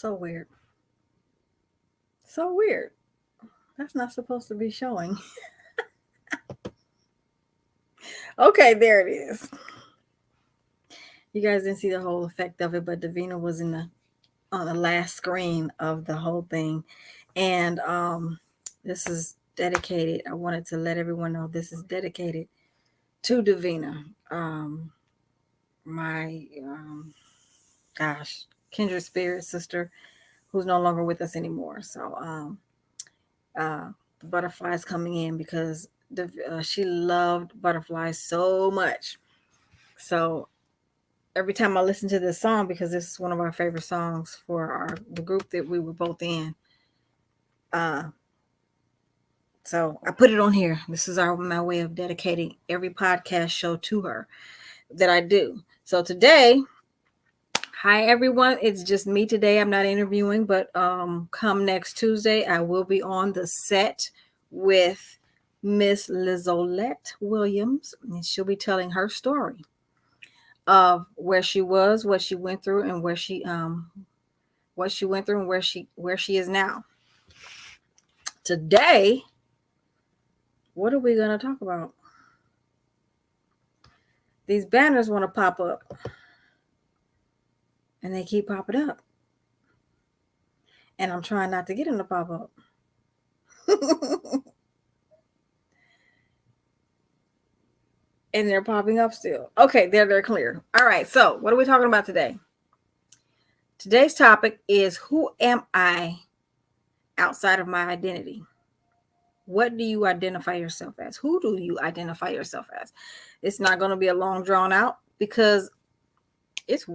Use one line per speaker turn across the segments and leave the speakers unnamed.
So weird. So weird. That's not supposed to be showing. Okay, there it is. You guys didn't see the whole effect of it, but Davina was in the on the last screen of the whole thing. And this is dedicated. I wanted to let everyone know this is dedicated to Davina. Um my gosh, kindred spirit sister who's no longer with us anymore. So the butterflies coming in because she loved butterflies so much. So every time I listen to this song, because this is one of our favorite songs for the group that we were both in, uh, so I put it on here. This is my way of dedicating every podcast show to her that I do. So today, hi everyone, it's just me today. I'm not interviewing, but come next Tuesday, I will be on the set with Miss Lizolette Williams, and she'll be telling her story of where she was, what she went through, and what she went through, and where she is now. Today, what are we gonna talk about? These banners want to pop up, and they keep popping up, and I'm trying not to get them to pop up. And they're popping up still. Okay, they're clear. All right, so what are we talking about today? Today's topic is, who am I outside of my identity? What do you identify yourself as? Who do you identify yourself as? It's not going to be a long drawn out because it's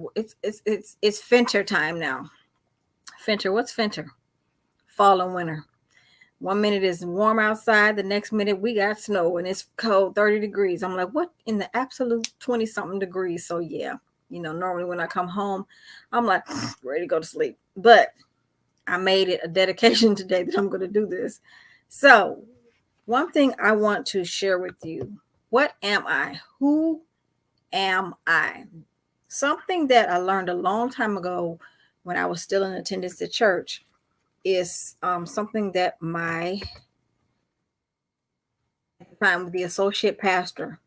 Finter time now. Finter, what's Finter? Fall and winter. 1 minute is warm outside, the next minute we got snow and it's cold, 30 degrees. I'm like, what in the absolute 20 something degrees? So yeah, normally when I come home, I'm like ready to go to sleep. But I made it a dedication today that I'm going to do this. So one thing I want to share with you, what am I? Who am I? Something that I learned a long time ago when I was still in attendance at church is something that my time the associate pastor,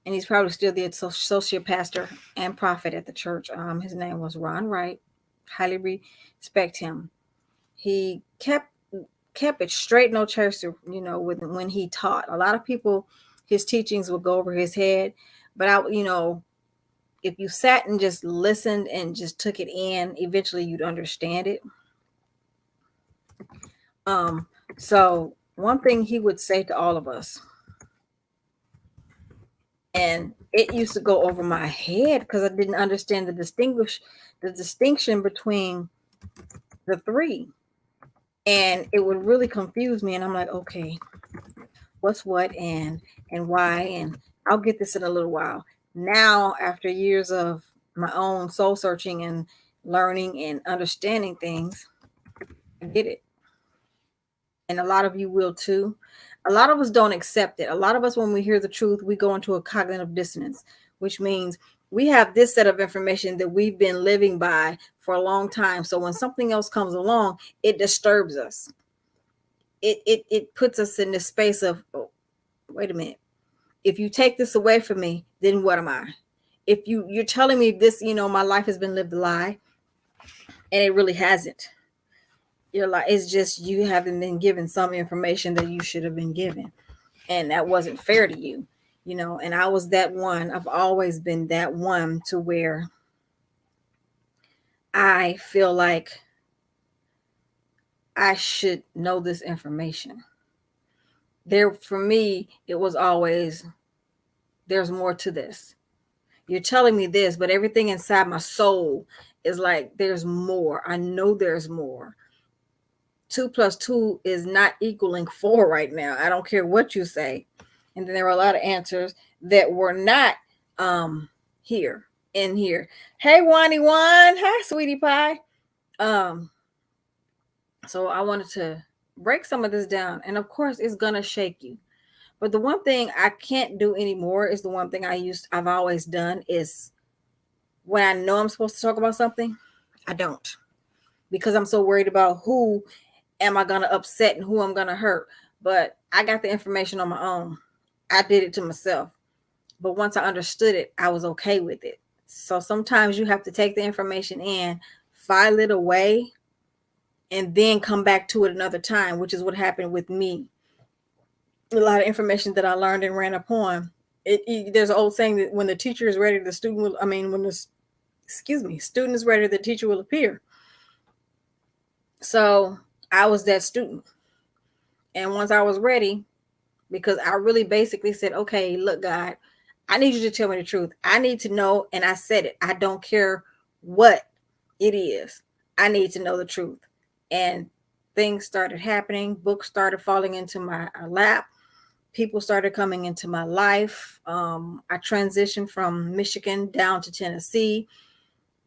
and he's probably still the associate pastor and prophet at the church. His name was Ron Wright. Highly respect him. He kept it straight, no chaser. When he taught, a lot of people, his teachings would go over his head, but if you sat and just listened and just took it in, eventually you'd understand it. So one thing he would say to all of us, and it used to go over my head because I didn't understand the distinction between the three, and it would really confuse me. And I'm like, okay, what's what and why? And I'll get this in a little while. Now, after years of my own soul searching and learning and understanding things, I get it. And a lot of you will too. A lot of us don't accept it. A lot of us, when we hear the truth, we go into a cognitive dissonance, which means we have this set of information that we've been living by for a long time. So when something else comes along, it disturbs us. It puts us in this space of, oh, wait a minute. If you take this away from me, then what am I? If you're telling me this, my life has been lived a lie, and it really hasn't. Your life is just, you haven't been given some information that you should have been given, and that wasn't fair to you. And I was that one. I've always been that one to where I feel like I should know this information. There, for me, it was always, there's more to this. You're telling me this, but everything inside my soul is like, there's more. I know there's more. 2 plus 2 is not equaling 4 right now. I don't care what you say. And then there were a lot of answers that were not here in here. Hey, Wani Wan. Hi, sweetie pie. So I wanted to break some of this down. And of course, it's gonna shake you. But the one thing I can't do anymore is the one thing I've always done is, when I know I'm supposed to talk about something, I don't. because I'm so worried about who am I going to upset and who I'm going to hurt. But I got the information on my own. I did it to myself. But once I understood it, I was okay with it. So sometimes you have to take the information in, file it away, and then come back to it another time, which is what happened with me. A lot of information that I learned and ran upon. There's an old saying that when the teacher is ready, the student will, when the, student is ready, the teacher will appear. So I was that student. And once I was ready, because I really basically said, okay, look, God, I need you to tell me the truth. I need to know. And I said it. I don't care what it is. I need to know the truth. And things started happening. Books started falling into my lap. People started coming into my life. I transitioned from Michigan down to Tennessee.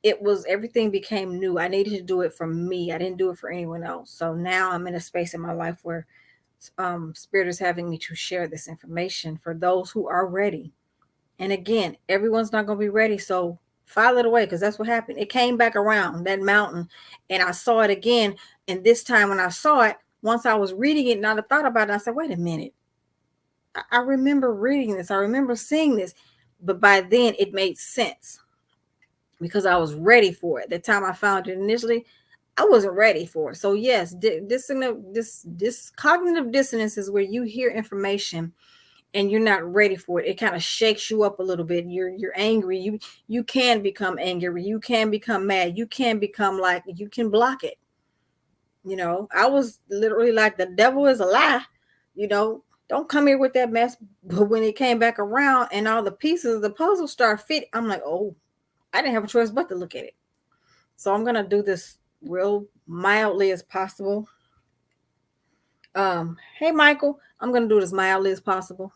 Everything became new. I needed to do it for me. I didn't do it for anyone else. So now I'm in a space in my life where Spirit is having me to share this information for those who are ready. And again, everyone's not going to be ready. So file it away, because that's what happened. It came back around that mountain and I saw it again. And this time when I saw it, once I was reading it and I thought about it, I said, wait a minute. I remember reading this. I remember seeing this. But by then it made sense because I was ready for it. The time I found it initially, I wasn't ready for it. So yes, this cognitive dissonance is where you hear information and you're not ready for it. It kind of shakes you up a little bit. You're angry. You can become angry. You can become mad. You can become like, you can block it. I was literally like, the devil is a lie. Don't come here with that mess. But when it came back around and all the pieces of the puzzle start fit, I'm like, oh, I didn't have a choice but to look at it. So I'm gonna do this real mildly as possible. Hey Michael, I'm gonna do this mildly as possible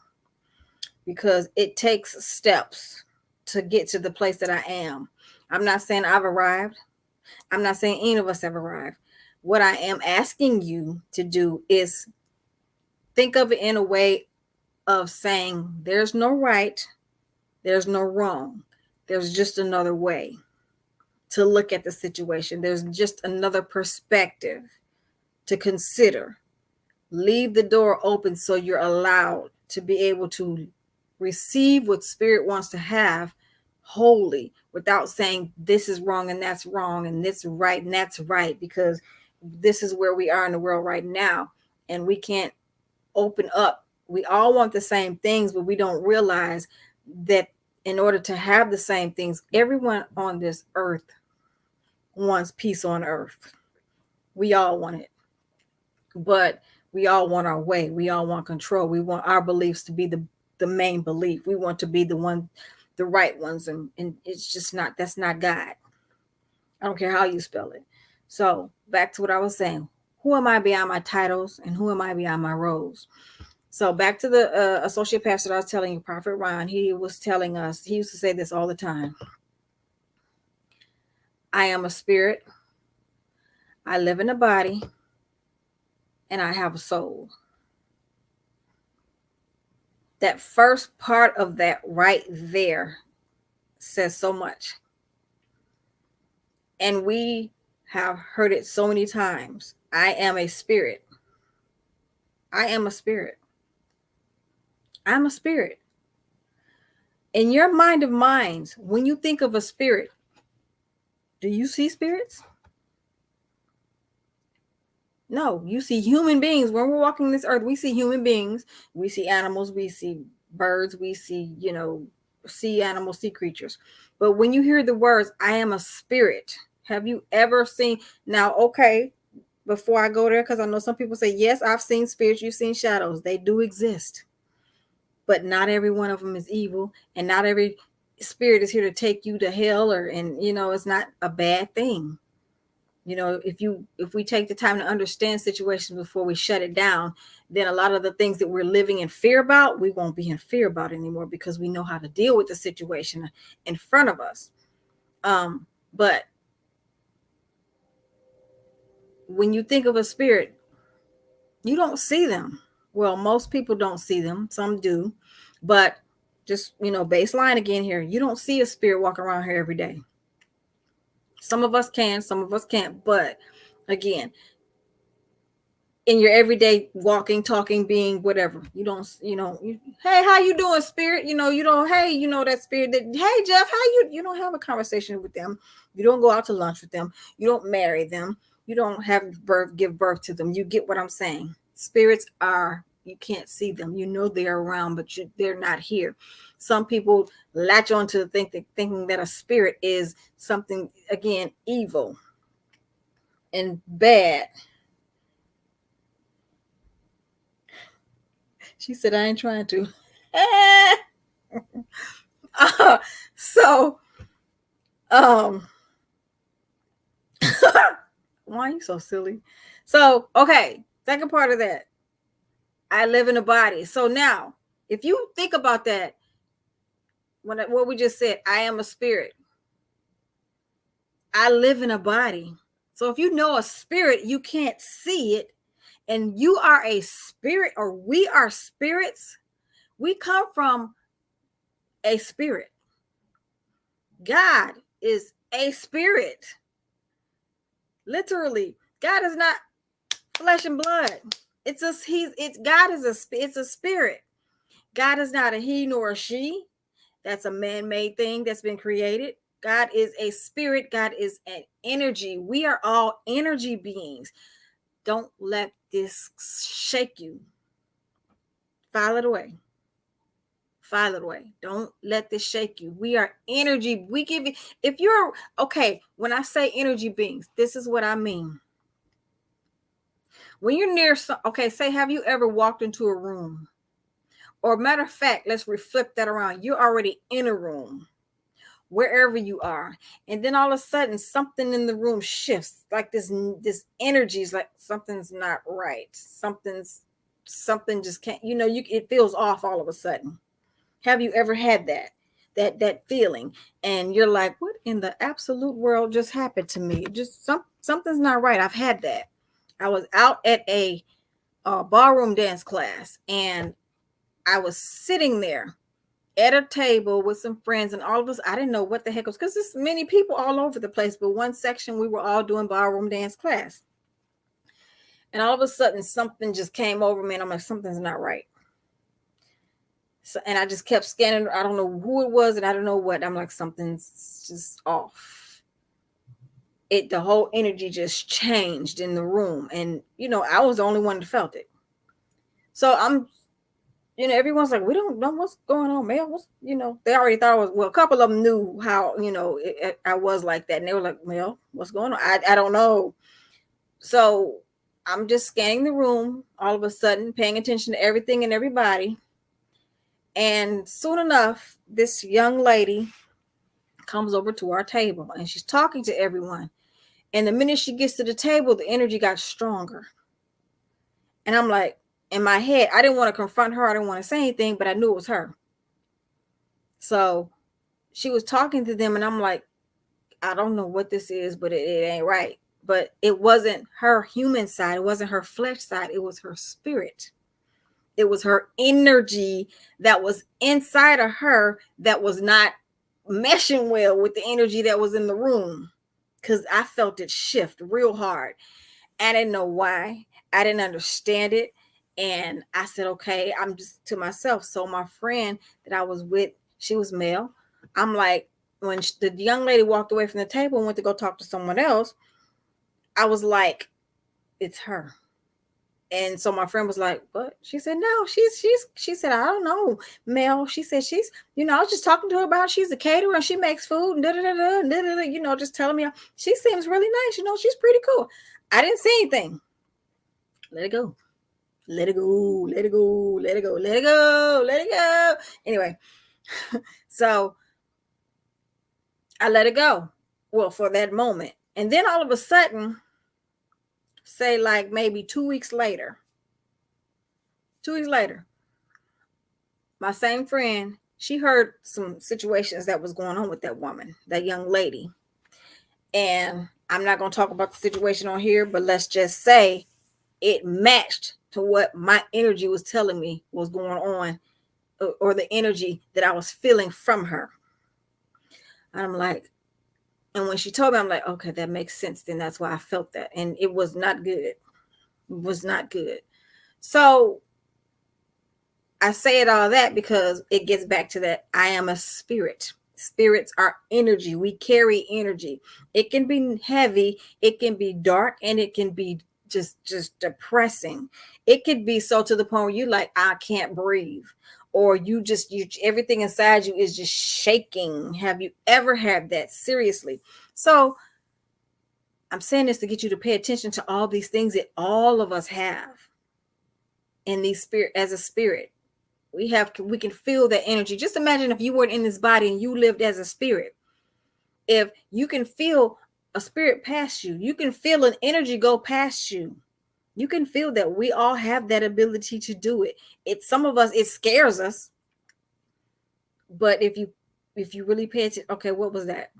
because it takes steps to get to the place that I am. I'm not saying I've arrived. I'm not saying any of us have arrived. What I am asking you to do is think of it in a way of saying there's no right, there's no wrong, there's just another way to look at the situation. There's just another perspective to consider. Leave the door open so you're allowed to be able to receive what Spirit wants to have wholly, without saying this is wrong and that's wrong and this is right and that's right, because this is where we are in the world right now and we can't open up. We all want the same things, but we don't realize that in order to have the same things, everyone on this earth wants peace on earth. We all want it, but we all want our way. We all want control. We want our beliefs to be the main belief. We want to be the right ones. And it's just not, that's not God. I don't care how you spell it. So back to what I was saying. Who am I beyond my titles and who am I beyond my roles? So back to the associate pastor that I was telling you, Prophet Ron, he was telling us, he used to say this all the time. I am a spirit. I live in a body. And I have a soul. That first part of that right there says so much. And we have heard it so many times. I am a spirit. I am a spirit. I'm a spirit. In your mind of minds, when you think of a spirit, do you see spirits? No, you see human beings. When we're walking this earth, we see human beings. We see animals. We see birds. We see, sea animals, sea creatures. But when you hear the words, I am a spirit, have you ever seen? Now, okay, before I go there, because I know some people say, yes, I've seen spirits. You've seen shadows. They do exist. But not every one of them is evil. And not every spirit is here to take you to hell it's not a bad thing. If we take the time to understand situations before we shut it down, then a lot of the things that we're living in fear about, we won't be in fear about anymore because we know how to deal with the situation in front of us. But when you think of a spirit, you don't see them. Well, most people don't see them. Some do. But just, baseline again here, you don't see a spirit walking around here every day. Some of us can, some of us can't. But Again, in your everyday walking, talking, being, whatever, you don't, hey, how you doing, spirit? You don't, hey, that spirit that, hey, Jeff, how you don't have a conversation with them. You don't go out to lunch with them. You don't marry them. You don't give birth to them. You get what I'm saying? Spirits are, you can't see them. They're around, but they're not here. Some people latch on to thinking that a spirit is something, again, evil and bad. She said, I ain't trying to. So, um, why are you so silly? So, okay, second part of that, I live in a body. So now, if you think about that, what we just said, I am a spirit. I live in a body. So if you know a spirit, you can't see it, and you are a spirit, or we are spirits. We come from a spirit. God is a spirit. Literally, God is not flesh and blood. God is it's a spirit. God is not a he nor a she. That's a man-made thing that's been created. God is a spirit. God is an energy. We are all energy beings. Don't let this shake you. File it away. File it away. Don't let this shake you. We are energy. We give you, if you're okay, when I say energy beings, this is what I mean. When you're near okay, say, have you ever walked into a room? Or matter of fact, let's flip that around. You're already in a room, wherever you are, and then all of a sudden something in the room shifts, like this energy is like something's not right. Something just can't, it feels off all of a sudden. Have you ever had that feeling, and you're like, what in the absolute world just happened to me? Just something's not right. I've had that. I was out at a ballroom dance class, and I was sitting there at a table with some friends, and all of us, I didn't know what the heck was, because there's many people all over the place, but one section we were all doing ballroom dance class. And all of a sudden something just came over me, and I'm like, something's not right. So, and I just kept scanning. I don't know who it was, and I don't know what. I'm like, something's just off. The whole energy just changed in the room, and I was the only one that felt it. So I'm, everyone's like, we don't know what's going on, Mel. They already thought it was, a couple of them knew how, I was like that. And they were like, Mel, what's going on? I don't know. So I'm just scanning the room, all of a sudden, paying attention to everything and everybody. And soon enough, this young lady comes over to our table, and she's talking to everyone. And the minute she gets to the table, the energy got stronger. And I'm like, in my head, I didn't want to confront her. I didn't want to say anything, but I knew it was her. So she was talking to them, and I'm like, I don't know what this is, but it ain't right. But it wasn't her human side. It wasn't her flesh side. It was her spirit. It was her energy that was inside of her that was not meshing well with the energy that was in the room, because I felt it shift real hard. I didn't know why. I didn't understand it. And I said, okay, I'm just to myself. So my friend that I was with, she was male. I'm like, when the young lady walked away from the table and went to go talk to someone else, I was like, it's her. And so my friend was like, what? She said, no, she said, I don't know, Mel. She said, she's, I was just talking to her about, she's a caterer and she makes food and just telling me, she seems really nice. She's pretty cool. I didn't say anything. Let it go. Let it go. Let it go. Let it go. Let it go. Let it go. Anyway, so I let it go. Well, for that moment. And then all of a sudden, say like maybe 2 weeks later, my same friend, she heard some situations that was going on with that woman, that young lady. And I'm not going to talk about the situation on here, but let's just say it matched to what my energy was telling me was going on, or the energy that I was feeling from her. And I'm like, And when she told me, I'm like, okay, that makes sense. Then that's why I felt that. And it was not good. It was not good. So I say it all that because it gets back to that I am a spirit. Spirits are energy. We carry energy. It can be heavy, it can be dark, and it can be just depressing. It could be so to the point where you like, I can't breathe. Or you everything inside you is just shaking. Have you ever had that? Seriously. So I'm saying this to get you to pay attention to all these things that all of us have in these spirit as a spirit. We can feel that energy. Just imagine if you weren't in this body and you lived as a spirit. If you can feel a spirit past you, you can feel an energy go past you. You can feel that. We all have that ability to do it. It's some of us, it scares us. But if you really pay attention, okay, what was that?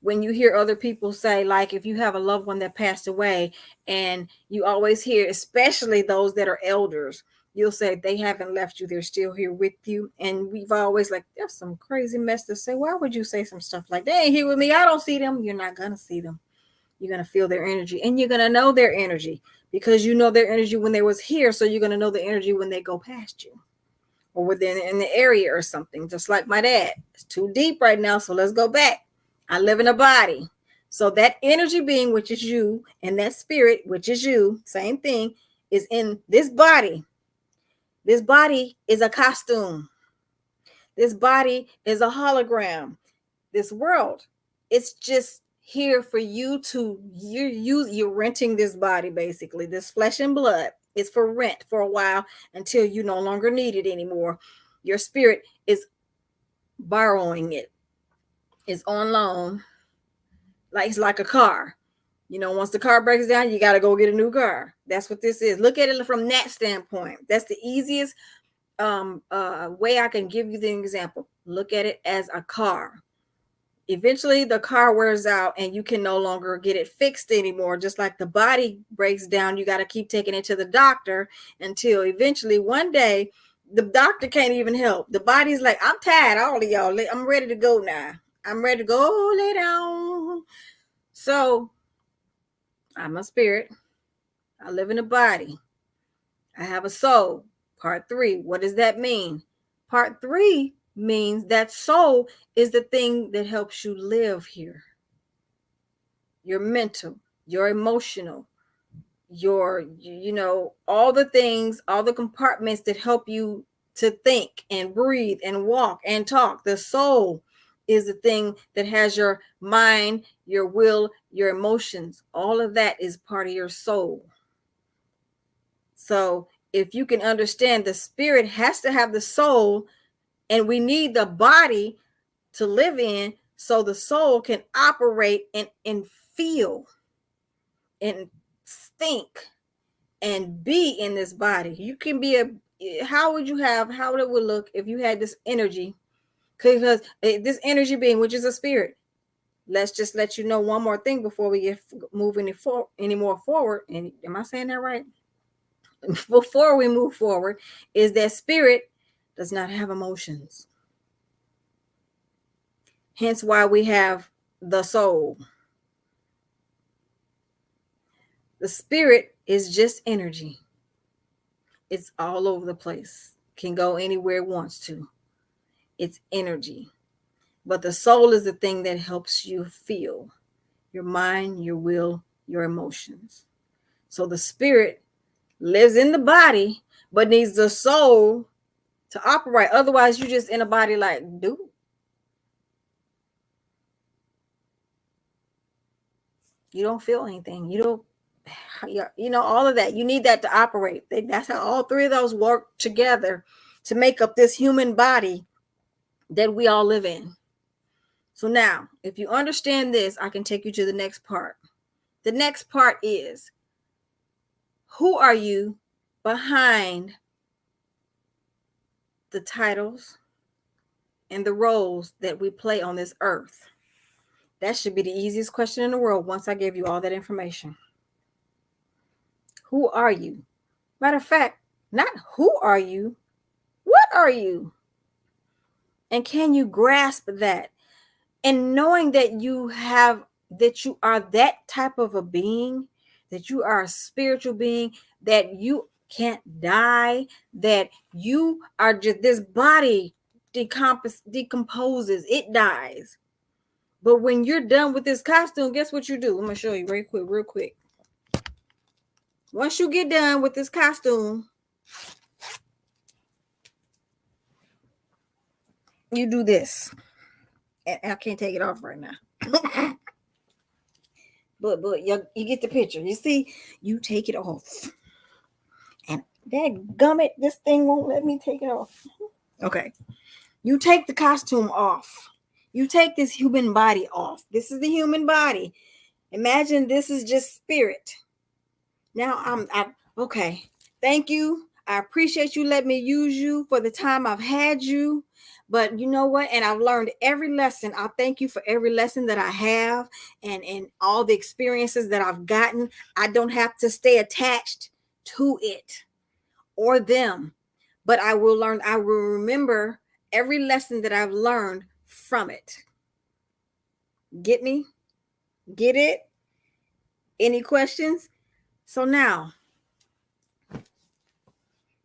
When you hear other people say, like, if you have a loved one that passed away, and you always hear, especially those that are elders, you'll say they haven't left you, they're still here with you. And we've always like, that's some crazy mess to say. Why would you say some stuff like, they ain't here with me, I don't see them? You're not gonna see them. You're gonna feel their energy, and you're gonna know their energy, because you know their energy when they was here. So you're gonna know the energy when they go past you, or within in the area or something. Just like my dad. It's too deep right now, so let's go back. I live in a body. So that energy being, which is you, and that spirit, which is you, same thing, is in this body. This body is a costume. This body is a hologram. This world, it's just here for you to, you're renting this body, basically. This flesh and blood is for rent for a while until you no longer need it anymore. Your spirit is borrowing it. It's on loan. Like it's like a car. Once the car breaks down, you got to go get a new car. That's what this is. Look at it from that standpoint. That's the easiest way I can give you the example. Look at it as a car. Eventually the car wears out and you can no longer get it fixed anymore. Just like the body breaks down, you got to keep taking it to the doctor until eventually one day the doctor can't even help. The body's like, I'm tired, all of y'all. I'm ready to go now. I'm ready to go lay down. So I'm a spirit. I live in a body. I have a soul. Part 3. What does that mean? Part 3 means that soul is the thing that helps you live here. Your mental, your emotional, your, all the things, all the compartments that help you to think and breathe and walk and talk. The soul is the thing that has your mind, your will, your emotions. All of that is part of your soul. So if you can understand, the spirit has to have the soul, and we need the body to live in so the soul can operate and feel and think and be in this body. You can be how would it would look if you had this energy? Because this energy being, which is a spirit. Let's just let you know one more thing before we get moving any more forward. And am I saying that right? Before we move forward, is that spirit does not have emotions. Hence why we have the soul. The spirit is just energy. It's all over the place. Can go anywhere it wants to. It's energy. But the soul is the thing that helps you feel. Your mind, your will, your emotions. So the spirit lives in the body, but needs the soul to operate. Otherwise, you're just in a body like, dude. You don't feel anything. You don't, all of that. You need that to operate. That's how all 3 of those work together to make up this human body that we all live in. So now, if you understand this, I can take you to the next part. The next part is, who are you behind the titles and the roles that we play on this earth? That should be the easiest question in the world once I give you all that information. Who are you? Matter of fact, not who are you, what are you? And can you grasp that? And knowing that you are that type of a being, that you are a spiritual being, that you can't die, that you are just, this body decomposes, it dies. But when you're done with this costume, guess what you do? I'm gonna show you real quick. Once you get done with this costume, you do this. And I can't take it off right now. but you get the picture. You see, you take it off. And that gummit, this thing won't let me take it off. Okay. You take the costume off. You take this human body off. This is the human body. Imagine this is just spirit. Now okay. Thank you. I appreciate you letting me use you for the time I've had you. But you know what? And I've learned every lesson. I thank you for every lesson that I have and all the experiences that I've gotten. I don't have to stay attached to it or them, but I will remember every lesson that I've learned from it. Get me? Get it? Any questions? So now,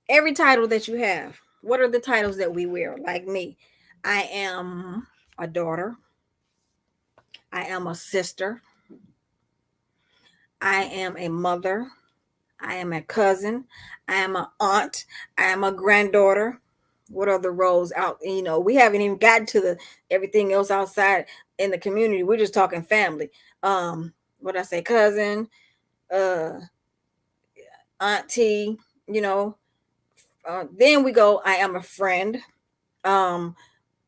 every title that you have, what are the titles that we wear? Like me, I am a daughter, I am a sister, I am a mother, I am a cousin, I am an aunt, I am a granddaughter. What are the roles out? We haven't even gotten to the everything else outside in the community. We're just talking family. What I say, cousin, uh, auntie, you know. Then we go, I am a friend. Um,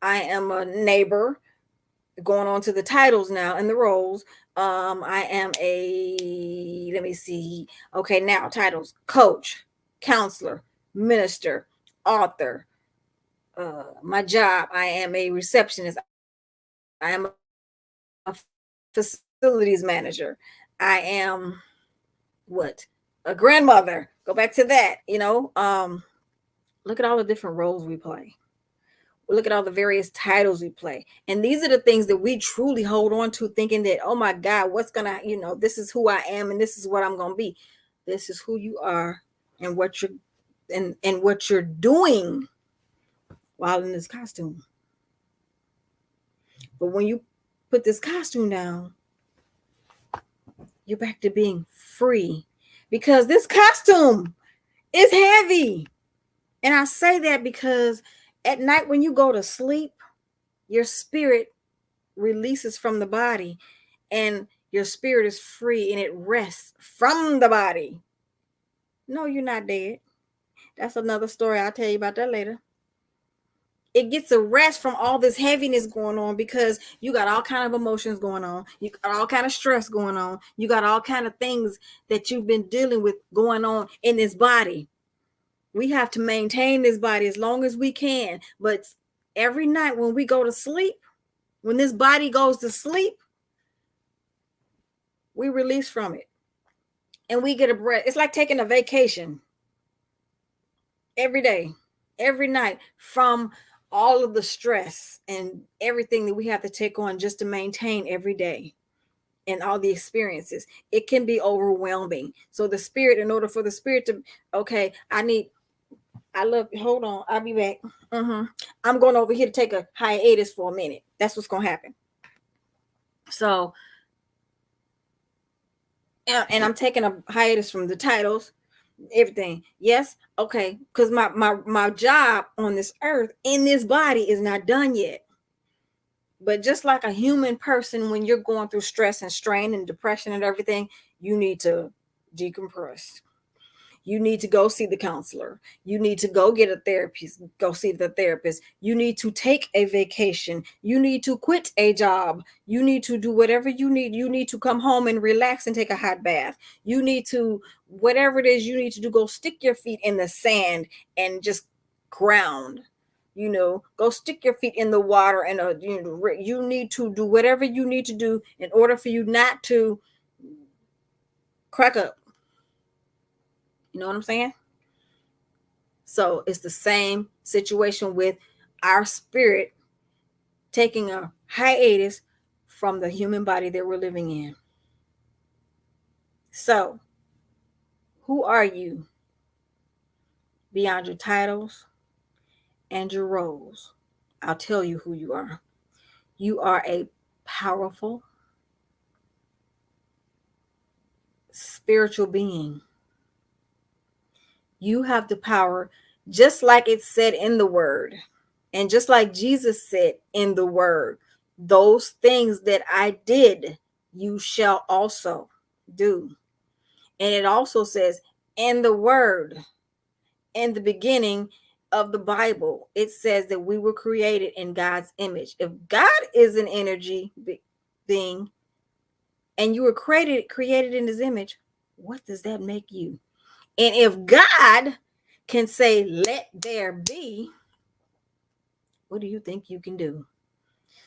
I am a neighbor. Going on to the titles now and the roles. I am let me see. Okay, now titles: coach, counselor, minister, author. My job, I am a receptionist. I am a facilities manager. I am what? A grandmother. Go back to that, look at all the different roles we play. Look at all the various titles we play. And these are the things that we truly hold on to, thinking that, oh my God, what's gonna, this is who I am and this is what I'm gonna be. This is who you are and what you're and what you're doing while in this costume. But when you put this costume down, you're back to being free, because this costume is heavy. And I say that because at night when you go to sleep, your spirit releases from the body and your spirit is free and it rests from the body. No, you're not dead. That's another story. I'll tell you about that later. It gets a rest from all this heaviness going on, because you got all kind of emotions going on. You got all kind of stress going on. You got all kind of things that you've been dealing with going on in this body. We have to maintain this body as long as we can. But every night when we go to sleep, when this body goes to sleep, we release from it and we get a breath. It's like taking a vacation every day, every night, from all of the stress and everything that we have to take on just to maintain every day and all the experiences. It can be overwhelming. So the spirit, in order for the spirit to, okay, hold on, I'll be back. I'm going over here to take a hiatus for a minute. That's what's going to happen. So, and I'm taking a hiatus from the titles, everything. Yes, okay, because my job on this earth in this body is not done yet. But just like a human person, when you're going through stress and strain and depression and everything, you need to decompress. You need to go see the counselor. You need to go get a therapist, go see the therapist. You need to take a vacation. You need to quit a job. You need to do whatever you need. You need to come home and relax and take a hot bath. You need to, whatever it is you need to do, go stick your feet in the sand and just ground. Go stick your feet in the water and you need to do whatever you need to do in order for you not to crack up. You know what I'm saying? So it's the same situation with our spirit taking a hiatus from the human body that we're living in. So, who are you beyond your titles and your roles? I'll tell you who you are. You are a powerful spiritual being. You have the power, just like it said in the word, and just like Jesus said in the word, those things that I did, you shall also do. And it also says in the word, in the beginning of the Bible, it says that we were created in God's image. If God is an energy being and you were created in his image, what does that make you? And if God can say, let there be, what do you think you can do?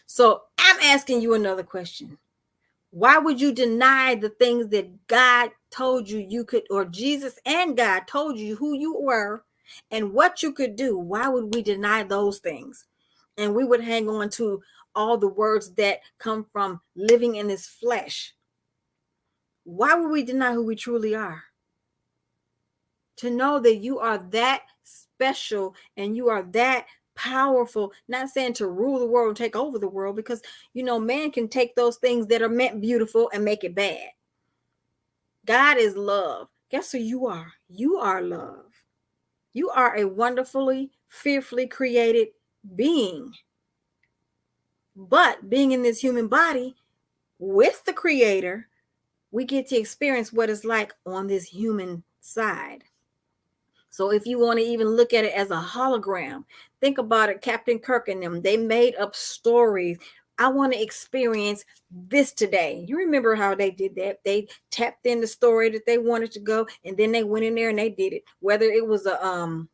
So I'm asking you another question. Why would you deny the things that God told you you could, or Jesus and God told you who you were and what you could do? Why would we deny those things? And we would hang on to all the words that come from living in this flesh. Why would we deny who we truly are? To know that you are that special and you are that powerful, not saying to rule the world and take over the world, because man can take those things that are meant beautiful and make it bad. God is love. Guess who you are? You are love. You are a wonderfully, fearfully created being. But being in this human body with the creator, we get to experience what it's like on this human side. So if you want to even look at it as a hologram, think about it. Captain Kirk and them, they made up stories. I want to experience this today. You remember how they did that? They tapped in the story that they wanted to go, and then they went in there and they did it. Whether it was a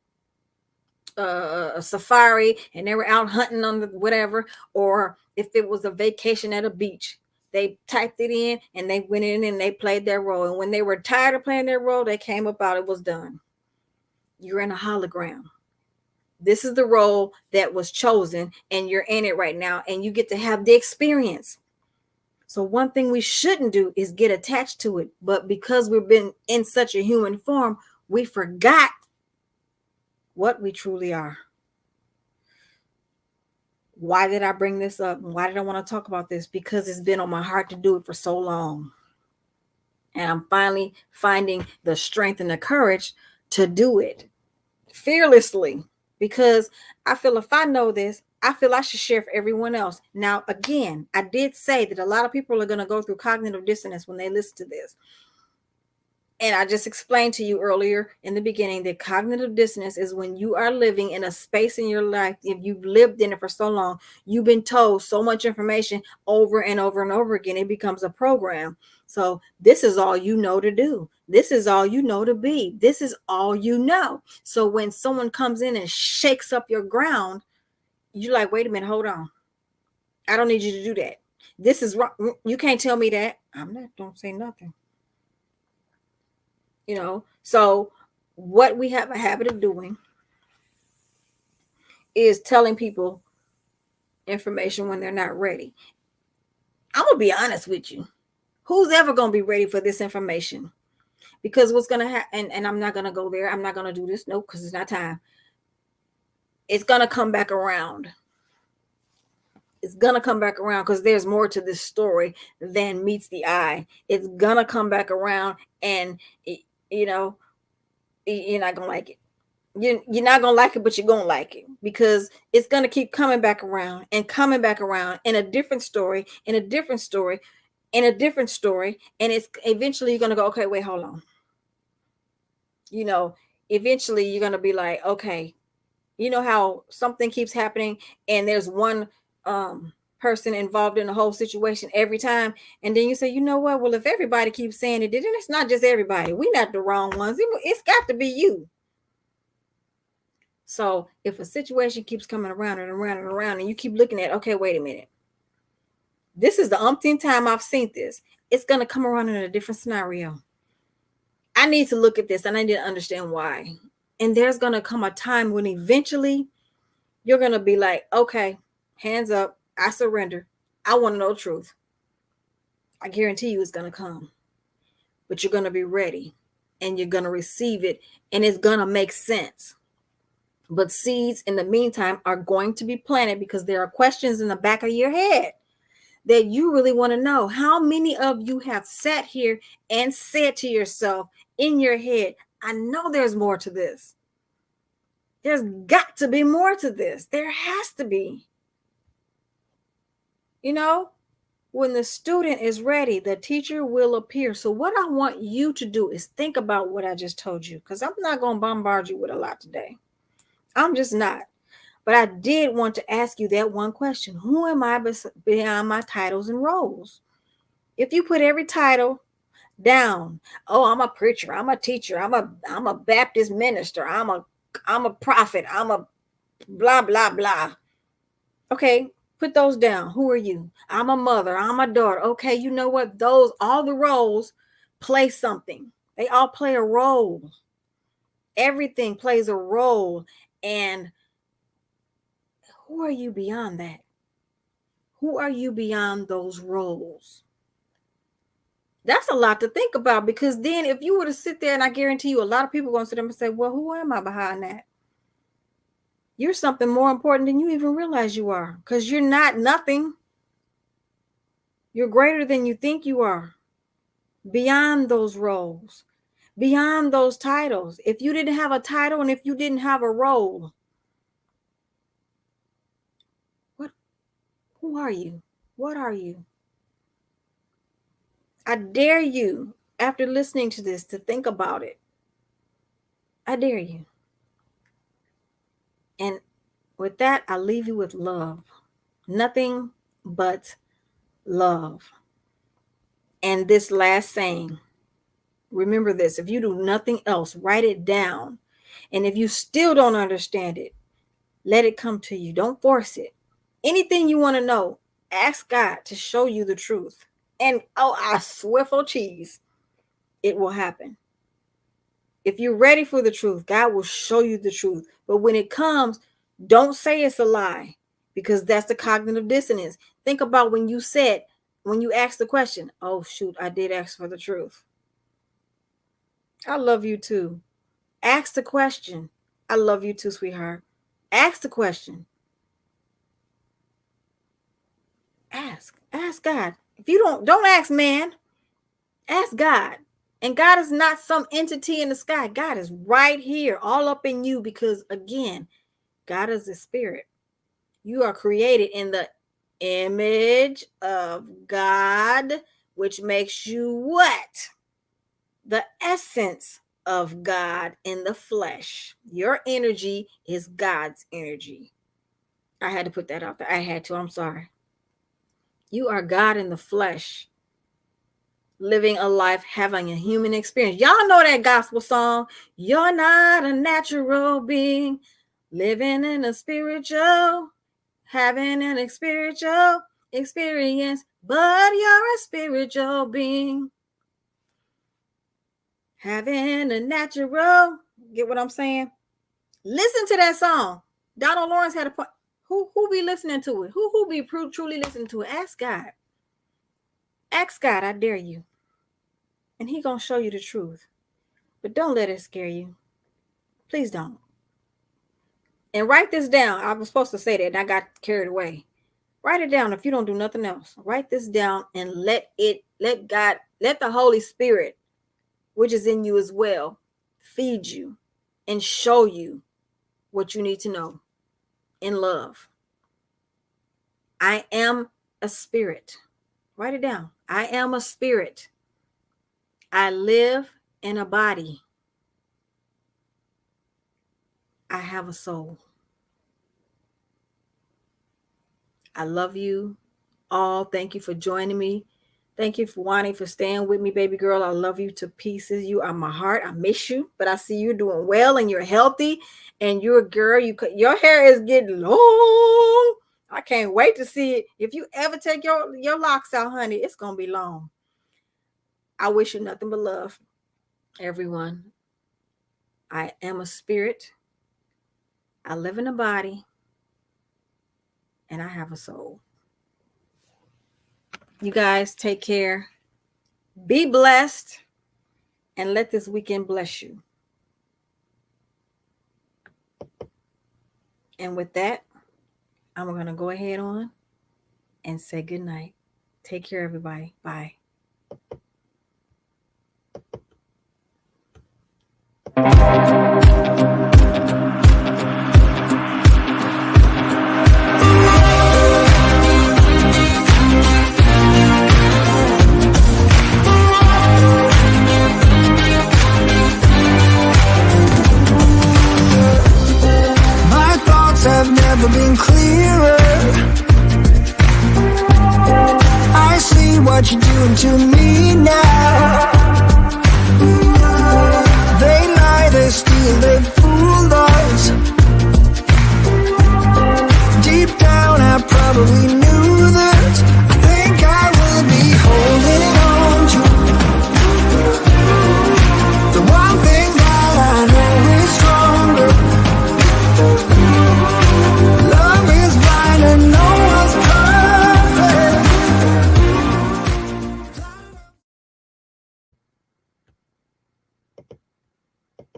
safari and they were out hunting on the whatever, or if it was a vacation at a beach, they typed it in and they went in and they played their role. And when they were tired of playing their role, they came about, it was done. You're in a hologram. This is the role that was chosen and you're in it right now and you get to have the experience. So one thing we shouldn't do is get attached to it. But because we've been in such a human form, we forgot what we truly are. Why did I bring this up? Why did I want to talk about this? Because it's been on my heart to do it for so long. And I'm finally finding the strength and the courage to do it fearlessly, because I feel if I know this, I feel I should share for everyone else. Now, again, I did say that a lot of people are going to go through cognitive dissonance when they listen to this. And I just explained to you earlier in the beginning that cognitive dissonance is when you are living in a space in your life. If you've lived in it for so long, you've been told so much information over and over and over again, it becomes a program. So this is all you know to do. This is all you know to be. This is all you know. So when someone comes in and shakes up your ground, you're like, wait a minute, hold on. I don't need you to do that. This is wrong. You can't tell me that. I'm not, don't say nothing. So what we have a habit of doing is telling people information when they're not ready. I'm gonna be honest with you. Who's ever gonna be ready for this information? Because what's gonna happen, and I'm not gonna go there. I'm not gonna do this. Nope, because it's not time. It's gonna come back around. It's gonna come back around because there's more to this story than meets the eye. It's gonna come back around, and you're not gonna like it. You're not gonna like it, but you're gonna like it because it's gonna keep coming back around and coming back around in a different story, in a different story, in a different story, and it's eventually you're gonna go, okay, wait, hold on. Eventually you're gonna be like, okay, how something keeps happening and there's one person involved in the whole situation every time, and then you say, you know what? Well, if everybody keeps saying it, then it's not just everybody. We're not the wrong ones. It's got to be you. So if a situation keeps coming around and around and around, and you keep looking at, okay, wait a minute. This is the umpteenth time I've seen this. It's going to come around in a different scenario. I need to look at this and I need to understand why. And there's going to come a time when eventually you're going to be like, okay, hands up. I surrender. I want to know the truth. I guarantee you it's going to come, but you're going to be ready and you're going to receive it and it's going to make sense. But seeds in the meantime are going to be planted because there are questions in the back of your head that you really want to know. How many of you have sat here and said to yourself in your head, I know there's more to this. There's got to be more to this. There has to be. You know, when the student is ready, the teacher will appear. So what I want you to do is think about what I just told you, because I'm not going to bombard you with a lot today. I'm just not. But I did want to ask you that one question. Who am I beyond my titles and roles? If you put every title down, oh, I'm a preacher, I'm a teacher, I'm a Baptist minister, I'm a prophet, I'm a blah blah blah. Okay, put those down. Who are you? I'm a mother, I'm a daughter. Okay, you know what? Those, all the roles play something. They all play a role. Everything plays a role. And who are you beyond that? Who are you beyond those roles? That's a lot to think about, because then if you were to sit there, and I guarantee you a lot of people are going to sit there and say, well, who am I behind that? You're something more important than you even realize you are, because you're not nothing. You're greater than you think you are, beyond those roles, beyond those titles. If you didn't have a title and if you didn't have a role, who are you? What are you? I dare you, after listening to this, to think about it. I dare you. And with that, I leave you with love. Nothing but love. And this last saying, remember this: if you do nothing else, write it down. And if you still don't understand it, let it come to you. Don't force it. Anything you want to know, ask God to show you the truth. And oh, I swear for cheese, it will happen. If you're ready for the truth, God will show you the truth. But when it comes, don't say it's a lie, because that's the cognitive dissonance. Think about when you asked the question, oh, shoot, I did ask for the truth. I love you too. Ask the question. I love you too, sweetheart. Ask the question. Ask God. If you don't ask man, ask God. And God is not some entity in the sky. God is right here, all up in you, because again, God is a spirit. You are created in the image of God, which makes you what? The essence of God in the flesh. Your energy is God's energy. I had to put that out there. I had to. I'm sorry. You are God in the flesh, living a life, having a human experience. Y'all know that gospel song, you're not a natural being, living in a spiritual, having an spiritual experience, but you're a spiritual being, having a natural. Get what I'm saying? Listen to that song. Donald Lawrence had a point. Who be listening to it? Who be truly listening to it? Ask God. Ask God, I dare you. And he gonna show you the truth. But don't let it scare you. Please don't. And write this down. I was supposed to say that and I got carried away. Write it down if you don't do nothing else. Write this down and let God, let the Holy Spirit, which is in you as well, feed you and show you what you need to know in love. I am a spirit. Write it down. I am a spirit. I live in a body. I have a soul. I love you all. Thank you for joining me. Thank you for wanting, for staying with me, baby girl. I love you to pieces. You are my heart. I miss you, but I see you doing well and you're healthy and you're a girl. Your hair is getting long. I can't wait to see it. If you ever take your locks out, honey, it's going to be long. I wish you nothing but love, everyone. I am a spirit. I live in a body and I have a soul. You guys take care. Be blessed. And let this weekend bless you. And with that, I'm going to go ahead on and say good night. Take care, everybody. Bye.